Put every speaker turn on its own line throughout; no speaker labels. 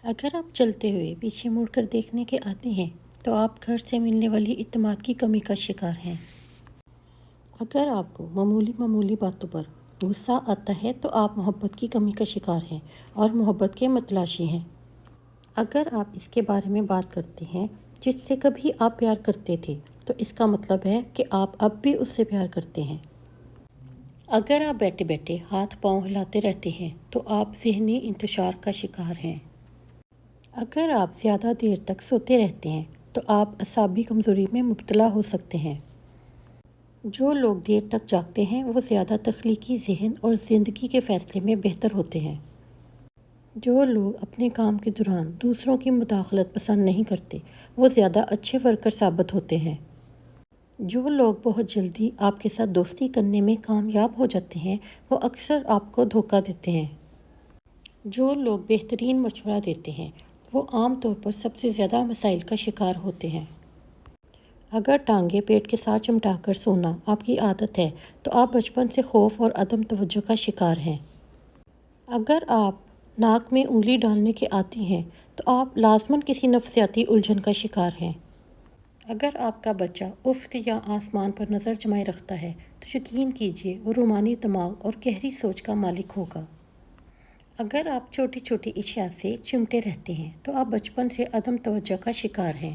اگر آپ چلتے ہوئے پیچھے مڑ کر دیکھنے کے عادی ہیں تو آپ گھر سے ملنے والی اعتماد کی کمی کا شکار ہیں۔ اگر آپ کو معمولی باتوں پر غصہ آتا ہے تو آپ محبت کی کمی کا شکار ہیں اور محبت کے متلاشی ہیں۔ اگر آپ اس کے بارے میں بات کرتے ہیں جس سے کبھی آپ پیار کرتے تھے تو اس کا مطلب ہے کہ آپ اب بھی اس سے پیار کرتے ہیں۔ اگر آپ بیٹھے بیٹھے ہاتھ پاؤں ہلاتے رہتے ہیں تو آپ ذہنی انتشار کا شکار ہیں۔ اگر آپ زیادہ دیر تک سوتے رہتے ہیں تو آپ اعصابی کمزوری میں مبتلا ہو سکتے ہیں۔ جو لوگ دیر تک جاگتے ہیں وہ زیادہ تخلیقی ذہن اور زندگی کے فیصلے میں بہتر ہوتے ہیں۔ جو لوگ اپنے کام کے دوران دوسروں کی مداخلت پسند نہیں کرتے وہ زیادہ اچھے ورکر ثابت ہوتے ہیں۔ جو لوگ بہت جلدی آپ کے ساتھ دوستی کرنے میں کامیاب ہو جاتے ہیں وہ اکثر آپ کو دھوکہ دیتے ہیں۔ جو لوگ بہترین مشورہ دیتے ہیں وہ عام طور پر سب سے زیادہ مسائل کا شکار ہوتے ہیں۔ اگر ٹانگیں پیٹ کے ساتھ چمٹا کر سونا آپ کی عادت ہے تو آپ بچپن سے خوف اور عدم توجہ کا شکار ہیں۔ اگر آپ ناک میں انگلی ڈالنے کے عادی ہیں تو آپ لازماً کسی نفسیاتی الجھن کا شکار ہیں۔ اگر آپ کا بچہ افق یا آسمان پر نظر جمائے رکھتا ہے تو یقین کیجیے وہ رومانی دماغ اور گہری سوچ کا مالک ہوگا۔ اگر آپ چھوٹی چھوٹی اشیاء سے چمٹے رہتے ہیں تو آپ بچپن سے عدم توجہ کا شکار ہیں۔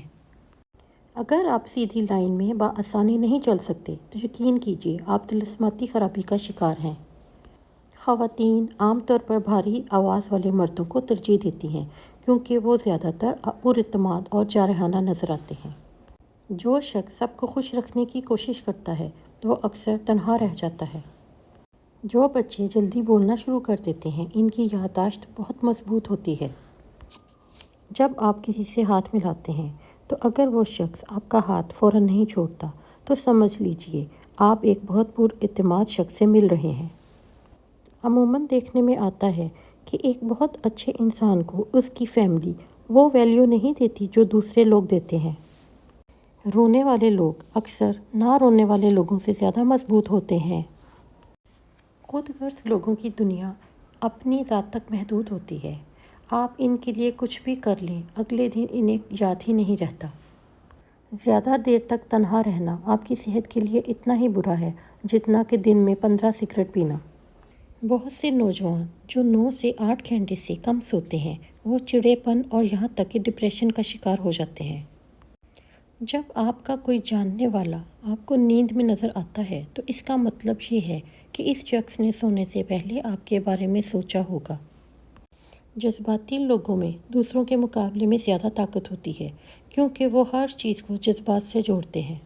اگر آپ سیدھی لائن میں بآسانی نہیں چل سکتے تو یقین کیجیے آپ طلسماتی خرابی کا شکار ہیں۔ خواتین عام طور پر بھاری آواز والے مردوں کو ترجیح دیتی ہیں کیونکہ وہ زیادہ تر پر اعتماد اور جارحانہ نظر آتے ہیں۔ جو شخص سب کو خوش رکھنے کی کوشش کرتا ہے وہ اکثر تنہا رہ جاتا ہے۔ جو بچے جلدی بولنا شروع کر دیتے ہیں ان کی یادداشت بہت مضبوط ہوتی ہے۔ جب آپ کسی سے ہاتھ ملاتے ہیں تو اگر وہ شخص آپ کا ہاتھ فوراً نہیں چھوڑتا تو سمجھ لیجیے آپ ایک بہت پر اعتماد شخص سے مل رہے ہیں۔ عموماً دیکھنے میں آتا ہے کہ ایک بہت اچھے انسان کو اس کی فیملی وہ ویلیو نہیں دیتی جو دوسرے لوگ دیتے ہیں۔ رونے والے لوگ اکثر نہ رونے والے لوگوں سے زیادہ مضبوط ہوتے ہیں۔ خود غرض لوگوں کی دنیا اپنی ذات تک محدود ہوتی ہے۔ آپ ان کے لیے کچھ بھی کر لیں اگلے دن انہیں یاد ہی نہیں رہتا۔ زیادہ دیر تک تنہا رہنا آپ کی صحت کے لیے اتنا ہی برا ہے جتنا کہ دن میں 15 سگریٹ پینا۔ بہت سے نوجوان جو 9 سے 8 گھنٹے سے کم سوتے ہیں وہ چڑے پن اور یہاں تک کہ ڈپریشن کا شکار ہو جاتے ہیں۔ جب آپ کا کوئی جاننے والا آپ کو نیند میں نظر آتا ہے تو اس کا مطلب یہ ہے کہ اس شخص نے سونے سے پہلے آپ کے بارے میں سوچا ہوگا۔ جذباتی لوگوں میں دوسروں کے مقابلے میں زیادہ طاقت ہوتی ہے کیونکہ وہ ہر چیز کو جذبات سے جوڑتے ہیں۔